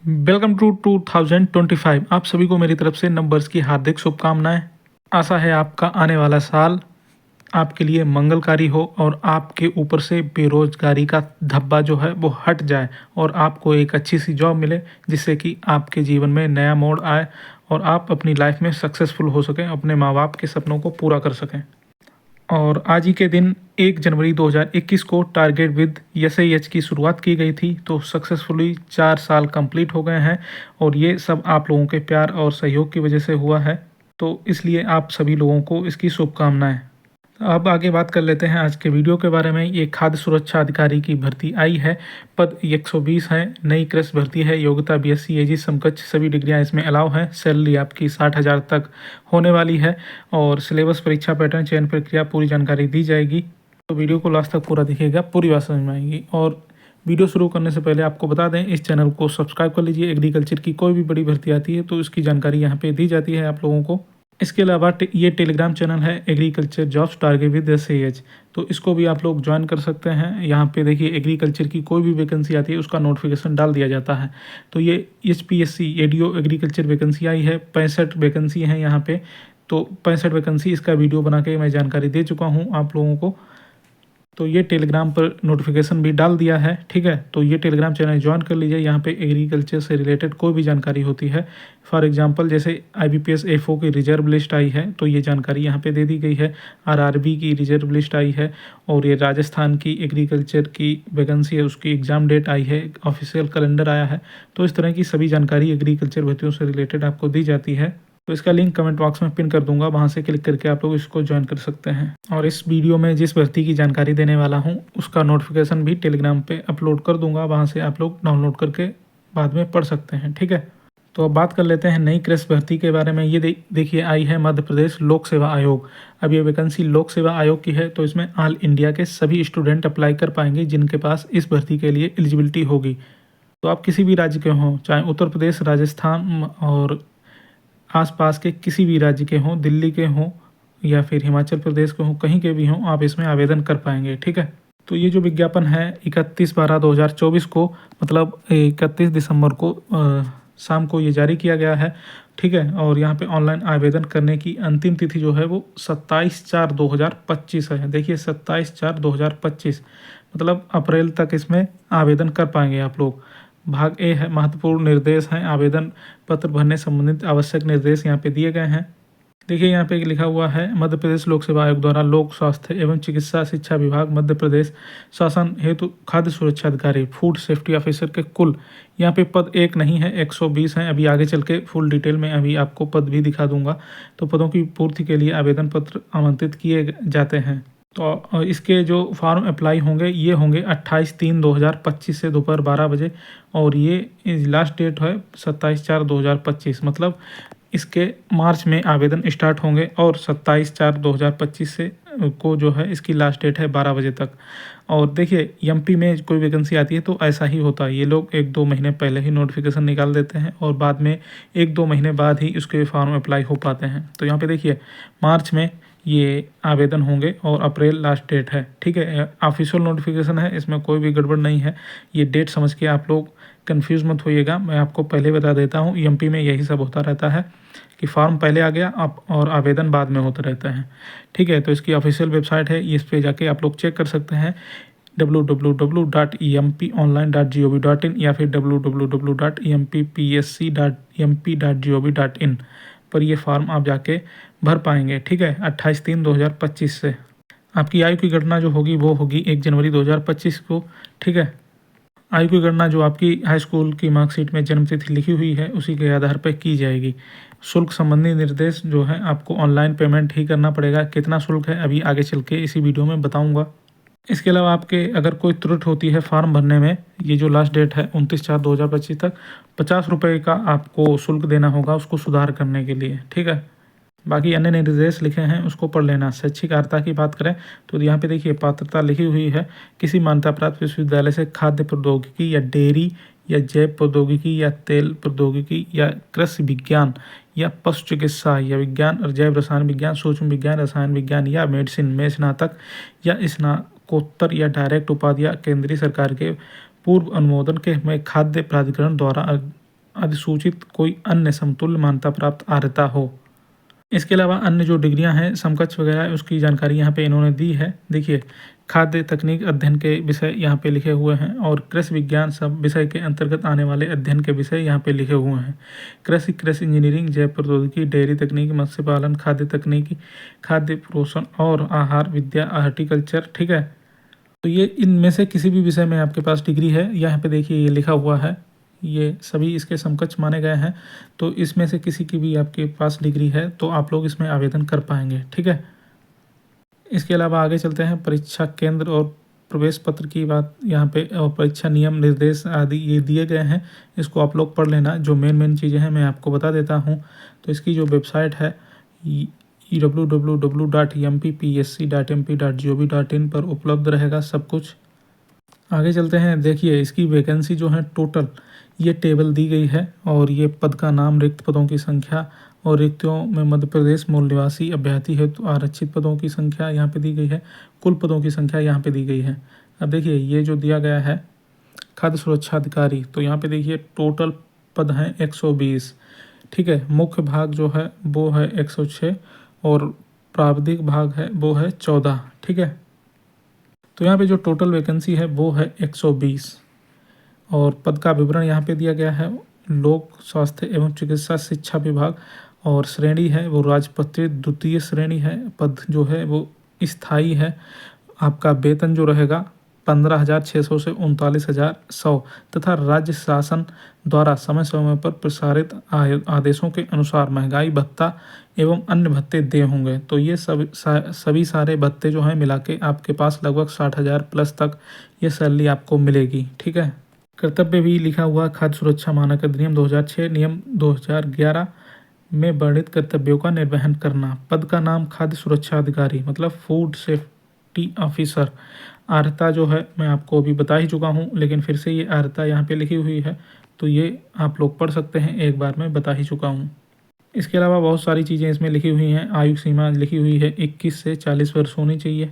Welcome to 2025। आप सभी को मेरी तरफ से नंबर्स की हार्दिक शुभकामनाएं। आशा है आपका आने वाला साल आपके लिए मंगलकारी हो और आपके ऊपर से बेरोजगारी का धब्बा जो है वो हट जाए और आपको एक अच्छी सी जॉब मिले, जिससे कि आपके जीवन में नया मोड़ आए और आप अपनी लाइफ में सक्सेसफुल हो सकें, अपने माँ बाप के सपनों को पूरा कर सकें। और आज ही के दिन 1 जनवरी 2021 को टारगेट विद एसआईएच की शुरुआत की गई थी, तो सक्सेसफुली 4 साल कंप्लीट हो गए हैं और ये सब आप लोगों के प्यार और सहयोग की वजह से हुआ है, तो इसलिए आप सभी लोगों को इसकी शुभकामनाएं। अब आगे बात कर लेते हैं आज के वीडियो के बारे में। ये खाद्य सुरक्षा अधिकारी की भर्ती आई है। पद 120 है। नई कृषि भर्ती है। योग्यता बीएससी एजी समकक्ष सभी डिग्रियां इसमें अलाउ हैं। सैलरी आपकी 60,000 तक होने वाली है और सिलेबस, परीक्षा पैटर्न, चयन प्रक्रिया पूरी जानकारी दी जाएगी। तो वीडियो को लास्ट तक पूरा देखिएगा, पूरी बात समझ में आएगी। और वीडियो शुरू करने से पहले आपको बता दें, इस चैनल को सब्सक्राइब कर लीजिए। एग्रीकल्चर की कोई भी बड़ी भर्ती आती है तो इसकी जानकारी यहाँ पे दी जाती है आप लोगों को। इसके अलावा ये टेलीग्राम चैनल है एग्रीकल्चर जॉब्स टारगेट विद एसएएच, तो इसको भी आप लोग ज्वाइन कर सकते हैं। यहाँ पे देखिए एग्रीकल्चर की कोई भी वैकेंसी आती है उसका नोटिफिकेशन डाल दिया जाता है। तो ये एचपीएससी एडीओ एग्रीकल्चर वैकेंसी आई है, 65 वैकेंसी हैं यहाँ पे। तो 65 वैकेंसी इसका वीडियो बना के मैं जानकारी दे चुका हूँ आप लोगों को। तो ये टेलीग्राम पर नोटिफिकेशन भी डाल दिया है, ठीक है। तो ये टेलीग्राम चैनल ज्वाइन कर लीजिए। यहाँ पे एग्रीकल्चर से रिलेटेड कोई भी जानकारी होती है, फॉर एग्जांपल जैसे आईबीपीएस एफओ की रिजर्व लिस्ट आई है तो ये जानकारी यहाँ पे दे दी गई है। आरआरबी की रिजर्व लिस्ट आई है और ये राजस्थान की एग्रीकल्चर की वैकेंसी है, उसकी एग्ज़ाम डेट आई है, ऑफिशियल कैलेंडर आया है। तो इस तरह की सभी जानकारी एग्रीकल्चर भर्तियों से रिलेटेड आपको दी जाती है। तो इसका लिंक कमेंट बॉक्स में पिन कर दूंगा, वहां से क्लिक करके आप लोग इसको ज्वाइन कर सकते हैं। और इस वीडियो में जिस भर्ती की जानकारी देने वाला हूं उसका नोटिफिकेशन भी टेलीग्राम पे अपलोड कर दूंगा, वहां से आप लोग डाउनलोड करके बाद में पढ़ सकते हैं, ठीक है। तो अब बात कर लेते हैं नई कृषि भर्ती के बारे में। ये देखिए आई है मध्य प्रदेश लोक सेवा आयोग। अब ये वैकेंसी लोक सेवा आयोग की है, तो इसमें ऑल इंडिया के सभी स्टूडेंट अप्लाई कर पाएंगे जिनके पास इस भर्ती के लिए एलिजिबिलिटी होगी। तो आप किसी भी राज्य के हों, चाहे उत्तर प्रदेश, राजस्थान और आसपास के किसी भी राज्य के हों, दिल्ली के हों या फिर हिमाचल प्रदेश के हों, कहीं के भी हों, आप इसमें आवेदन कर पाएंगे, ठीक है। तो ये जो विज्ञापन है 31/12/2024 को, मतलब 31 दिसंबर को शाम को ये जारी किया गया है, ठीक है। और यहाँ पे ऑनलाइन आवेदन करने की अंतिम तिथि जो है वो 27/4/2025 है। देखिए 27/4/2025, मतलब अप्रैल तक इसमें आवेदन कर पाएंगे आप लोग। भाग ए है, महत्वपूर्ण निर्देश हैं। आवेदन पत्र भरने संबंधित आवश्यक निर्देश यहाँ पे दिए गए हैं। देखिए यहाँ पे लिखा हुआ है, मध्य प्रदेश लोक सेवा आयोग द्वारा लोक स्वास्थ्य एवं चिकित्सा शिक्षा विभाग मध्य प्रदेश शासन हेतु खाद्य सुरक्षा अधिकारी फूड सेफ्टी ऑफिसर के कुल यहाँ पे पद एक नहीं है, 120 हैं। अभी आगे चल के फुल डिटेल में अभी आपको पद भी दिखा दूंगा। तो पदों की पूर्ति के लिए आवेदन पत्र आमंत्रित किए जाते हैं। तो इसके जो फॉर्म अप्लाई होंगे ये होंगे 28/3/2025 से दोपहर 12 बजे, और ये लास्ट डेट है 27/4/2025, मतलब इसके मार्च में आवेदन स्टार्ट होंगे और 27/4/2025 से को जो है इसकी लास्ट डेट है 12 बजे तक। और देखिए एमपी में कोई वैकेंसी आती है तो ऐसा ही होता है, ये लोग 1-2 महीने पहले ही नोटिफिकेशन निकाल देते हैं और बाद में 1-2 महीने बाद ही उसके फॉर्म अप्लाई हो पाते हैं। तो यहाँ पे देखिए मार्च में ये आवेदन होंगे और अप्रैल लास्ट डेट है, ठीक है। ऑफिशियल नोटिफिकेशन है, इसमें कोई भी गड़बड़ नहीं है। ये डेट समझ के आप लोग कंफ्यूज मत होइएगा, मैं आपको पहले बता देता हूँ। एमपी में यही सब होता रहता है कि फॉर्म पहले आ गया आप और आवेदन बाद में होते रहते हैं, ठीक है। तो इसकी ऑफिशियल वेबसाइट है, इस पे जाके आप लोग चेक कर सकते हैं, www.emponline.gov.in या फिर www.empsc.mp.gov.in पर ये फॉर्म आप जाके भर पाएंगे, ठीक है। 28/3/2025 से आपकी आयु की गणना जो होगी वो होगी 1 जनवरी 2025 को, ठीक है। आयु की गणना जो आपकी हाई स्कूल की मार्कशीट में जन्म तिथि लिखी हुई है उसी के आधार पर की जाएगी। शुल्क संबंधी निर्देश जो है आपको ऑनलाइन पेमेंट ही करना पड़ेगा। कितना शुल्क है अभी आगे चल के इसी वीडियो में बताऊंगा। इसके अलावा आपके अगर कोई त्रुटि होती है फॉर्म भरने में, ये जो लास्ट डेट है 29/4/2025 तक 50 रुपये का आपको शुल्क देना होगा उसको सुधार करने के लिए, ठीक है। बाकी अन्य निर्देश लिखे हैं उसको पढ़ लेना। शैक्षिक अर्हता की बात करें तो यहाँ पे देखिए पात्रता लिखी हुई है, किसी मान्यता प्राप्त विश्वविद्यालय से खाद्य प्रौद्योगिकी या डेयरी या जैव प्रौद्योगिकी या तेल प्रौद्योगिकी या कृषि विज्ञान या पशु चिकित्सा या विज्ञान और जैव रसायन विज्ञान, सूक्ष्म विज्ञान, रसायन विज्ञान या मेडिसिन में स्नातक या स्नातकोत्तर या डायरेक्ट उपाधि या केंद्रीय सरकार के पूर्व अनुमोदन के में खाद्य प्राधिकरण द्वारा अधिसूचित कोई अन्य समतुल्य मान्यता प्राप्त अर्हता हो। इसके अलावा अन्य जो डिग्रियां हैं समकक्ष वगैरह है उसकी जानकारी यहाँ पे इन्होंने दी है। देखिए, खाद्य तकनीक अध्ययन के विषय यहाँ पे लिखे हुए हैं और कृषि विज्ञान सब विषय के अंतर्गत आने वाले अध्ययन के विषय यहाँ पे लिखे हुए हैं। कृषि इंजीनियरिंग, जैव प्रौद्योगिकी, डेयरी तकनीक, मत्स्य पालन, खाद्य तकनीकी, खाद्य पोषण और आहार विद्या, हॉर्टिकल्चर। ठीक है, तो ये इनमें से किसी भी विषय में आपके पास डिग्री है, यहाँ पे देखिए ये लिखा हुआ है, ये सभी इसके समकक्ष माने गए हैं। तो इसमें से किसी की भी आपके पास डिग्री है तो आप लोग इसमें आवेदन कर पाएंगे। ठीक है, इसके अलावा आगे चलते हैं। परीक्षा केंद्र और प्रवेश पत्र की बात यहाँ पे, और परीक्षा नियम निर्देश आदि ये दिए गए हैं, इसको आप लोग पढ़ लेना। जो मेन चीज़ें हैं मैं आपको बता देता हूँ। तो इसकी जो वेबसाइट है www.mppsc.mp.gov.in पर उपलब्ध रहेगा सब कुछ। आगे चलते हैं। देखिए, इसकी वैकेंसी जो है टोटल ये टेबल दी गई है और ये पद का नाम, रिक्त पदों की संख्या और रिक्तियों में मध्य प्रदेश मूल निवासी अभ्यर्थी है तो आरक्षित पदों की संख्या यहाँ पे दी गई है, कुल पदों की संख्या यहाँ पे दी गई है। अब देखिए, ये जो दिया गया है खाद्य सुरक्षा अधिकारी, तो यहाँ पे देखिए टोटल पद हैं 120। ठीक है, मुख्य भाग जो है वो है 106 और प्राविधिक भाग है वो है 14। ठीक है, तो यहाँ पे जो टोटल वैकेंसी है वो है 120 और पद का विवरण यहाँ पे दिया गया है। लोक स्वास्थ्य एवं चिकित्सा शिक्षा विभाग और श्रेणी है वो राजपत्रित द्वितीय श्रेणी है। पद जो है वो स्थायी है। आपका वेतन जो रहेगा 15,600 से 39,100 तथा राज्य शासन द्वारा समय समय पर प्रसारित आदेशों के अनुसार महंगाई भत्ता एवं अन्य भत्ते दिए होंगे। तो ये सभी सारे भत्ते जो हैं मिला के आपके पास लगभग 60,000 प्लस तक ये सैलरी आपको मिलेगी। ठीक है, कर्तव्य भी लिखा हुआ खाद्य सुरक्षा मानक अधिनियम 2006 नियम 2011 में वर्णित कर्तव्यों का निर्वहन करना। पद का नाम खाद्य सुरक्षा अधिकारी मतलब फूड सेफ्टी ऑफिसर। अर्हता जो है मैं आपको अभी बता ही चुका हूँ, लेकिन फिर से ये अर्हता यहाँ पे लिखी हुई है तो ये आप लोग पढ़ सकते हैं, एक बार मैं बता ही चुका हूँ। इसके अलावा बहुत सारी चीज़ें इसमें लिखी हुई हैं। आयु सीमा लिखी हुई है 21 से 40 वर्ष होनी चाहिए।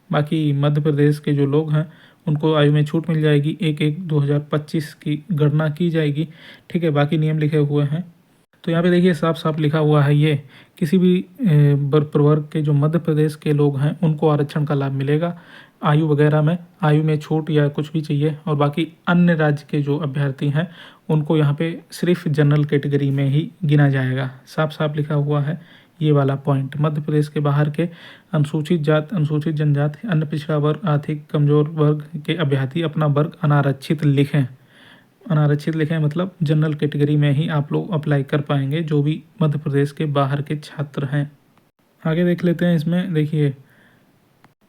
बाकी मध्य प्रदेश के जो लोग हैं उनको आयु में छूट मिल जाएगी। 1/1/2025 की गणना की जाएगी। ठीक है, बाकी नियम लिखे हुए हैं। तो यहाँ पे देखिए साफ साफ लिखा हुआ है, ये किसी भी प्रवर्ग के जो मध्य प्रदेश के लोग हैं उनको आरक्षण का लाभ मिलेगा। आयु वगैरह में आयु में छूट या कुछ भी चाहिए, और बाकी अन्य राज्य के जो अभ्यर्थी हैं उनको यहाँ पे सिर्फ जनरल कैटेगरी में ही गिना जाएगा। साफ साफ लिखा हुआ है ये वाला पॉइंट। मध्य प्रदेश के बाहर के अनुसूचित जात, अनुसूचित जनजाति, अन्य पिछड़ा वर्ग, आर्थिक कमजोर वर्ग के अभ्यर्थी अपना वर्ग अनारक्षित लिखें। अनारक्षित लिखें मतलब जनरल कैटेगरी में ही आप लोग अप्लाई कर पाएंगे जो भी मध्य प्रदेश के बाहर के छात्र हैं। आगे देख लेते हैं। इसमें देखिए,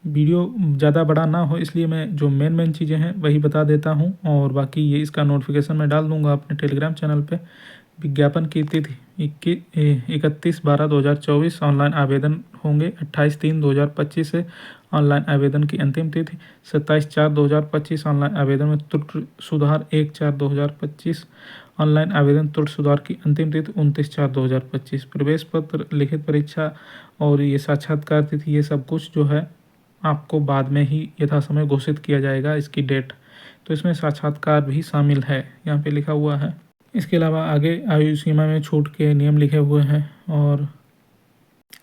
वीडियो ज़्यादा बड़ा ना हो इसलिए मैं जो मेन चीज़ें हैं वही बता देता हूं, और बाकी ये इसका नोटिफिकेशन मैं डाल दूंगा अपने टेलीग्राम चैनल पे। विज्ञापन की तिथि 31/12/2024। ऑनलाइन आवेदन होंगे 28/3/2025 से। ऑनलाइन आवेदन की अंतिम तिथि 27/4/2025। ऑनलाइन आवेदन में त्रुटि सुधार 1/4/2025। ऑनलाइन आवेदन त्रुटि सुधार की अंतिम तिथि 29/4/2025। प्रवेश पत्र, लिखित परीक्षा और ये साक्षात्कार तिथि, ये सब कुछ जो है आपको बाद में ही यथासमय घोषित किया जाएगा इसकी डेट। तो इसमें साक्षात्कार भी शामिल है, यहाँ पे लिखा हुआ है। इसके अलावा आगे आयु सीमा में छूट के नियम लिखे हुए हैं और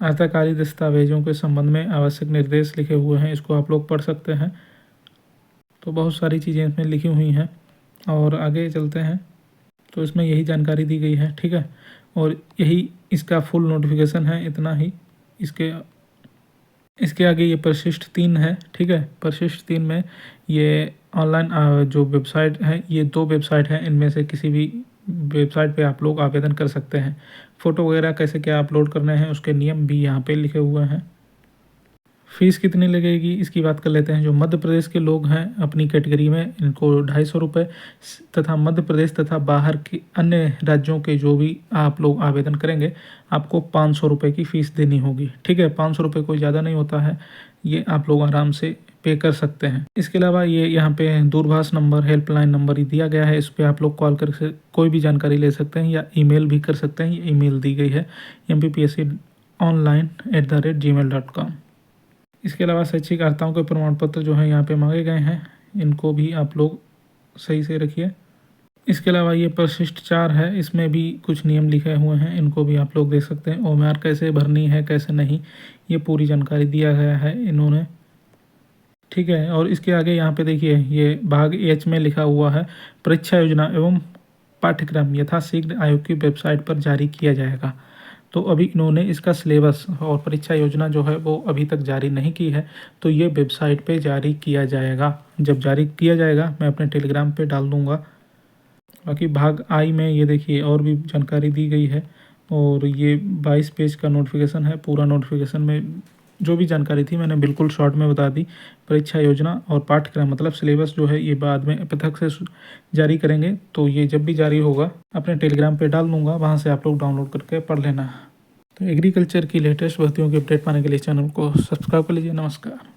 आधारकारी दस्तावेजों के संबंध में आवश्यक निर्देश लिखे हुए हैं, इसको आप लोग पढ़ सकते हैं। तो बहुत सारी चीज़ें इसमें लिखी हुई हैं और आगे चलते हैं। तो इसमें यही जानकारी दी गई है। ठीक है, और यही इसका फुल नोटिफिकेशन है, इतना ही। इसके आगे ये परिशिष्ट 3 है। ठीक है, परिशिष्ट 3 में ये ऑनलाइन जो वेबसाइट है, ये 2 वेबसाइट हैं, इनमें से किसी भी वेबसाइट पे आप लोग आवेदन कर सकते हैं। फ़ोटो वगैरह कैसे क्या अपलोड करने हैं उसके नियम भी यहाँ पे लिखे हुए हैं। फ़ीस कितनी लगेगी इसकी बात कर लेते हैं। जो मध्य प्रदेश के लोग हैं अपनी कैटेगरी में, इनको 250 रुपये तथा मध्य प्रदेश तथा बाहर के अन्य राज्यों के जो भी आप लोग आवेदन करेंगे आपको 500 रुपये की फ़ीस देनी होगी। ठीक है, 500 रुपये कोई ज़्यादा नहीं होता है, ये आप लोग आराम से पे कर सकते हैं। इसके अलावा ये यहाँ पे दूरभाष नंबर, हेल्पलाइन नंबर ही दिया गया है, इस पर आप लोग कॉल करके कोई भी जानकारी ले सकते हैं या ईमेल भी कर सकते हैं। ये ईमेल दी गई है mppsconline@gmail.com। इसके अलावा शैक्षिक अर्हताओं के प्रमाण पत्र जो है यहाँ पे मांगे गए हैं, इनको भी आप लोग सही से रखिए। इसके अलावा ये परिशिष्ट 4 है, इसमें भी कुछ नियम लिखे हुए हैं, इनको भी आप लोग देख सकते हैं। OMR कैसे भरनी है कैसे नहीं, ये पूरी जानकारी दिया गया है इन्होंने, ठीक है। और इसके आगे यहाँ पे देखिए ये भाग H में लिखा हुआ है, परीक्षा योजना एवं पाठ्यक्रम यथाशीघ्र आयोग की वेबसाइट पर जारी किया जाएगा। तो अभी इन्होंने इसका सिलेबस और परीक्षा योजना जो है वो अभी तक जारी नहीं की है, तो ये वेबसाइट पे जारी किया जाएगा। जब जारी किया जाएगा मैं अपने टेलीग्राम पे डाल दूँगा। बाकी भाग आई में ये देखिए और भी जानकारी दी गई है, और ये 22 पेज का नोटिफिकेशन है। पूरा नोटिफिकेशन में जो भी जानकारी थी मैंने बिल्कुल शॉर्ट में बता दी। परीक्षा योजना और पाठ्यक्रम मतलब सिलेबस जो है ये बाद में पृथक से जारी करेंगे, तो ये जब भी जारी होगा अपने टेलीग्राम पे डाल दूँगा, वहाँ से आप लोग डाउनलोड करके पढ़ लेना। तो एग्रीकल्चर की लेटेस्ट भर्तियों की अपडेट पाने के लिए चैनल को सब्सक्राइब कर लीजिए। नमस्कार।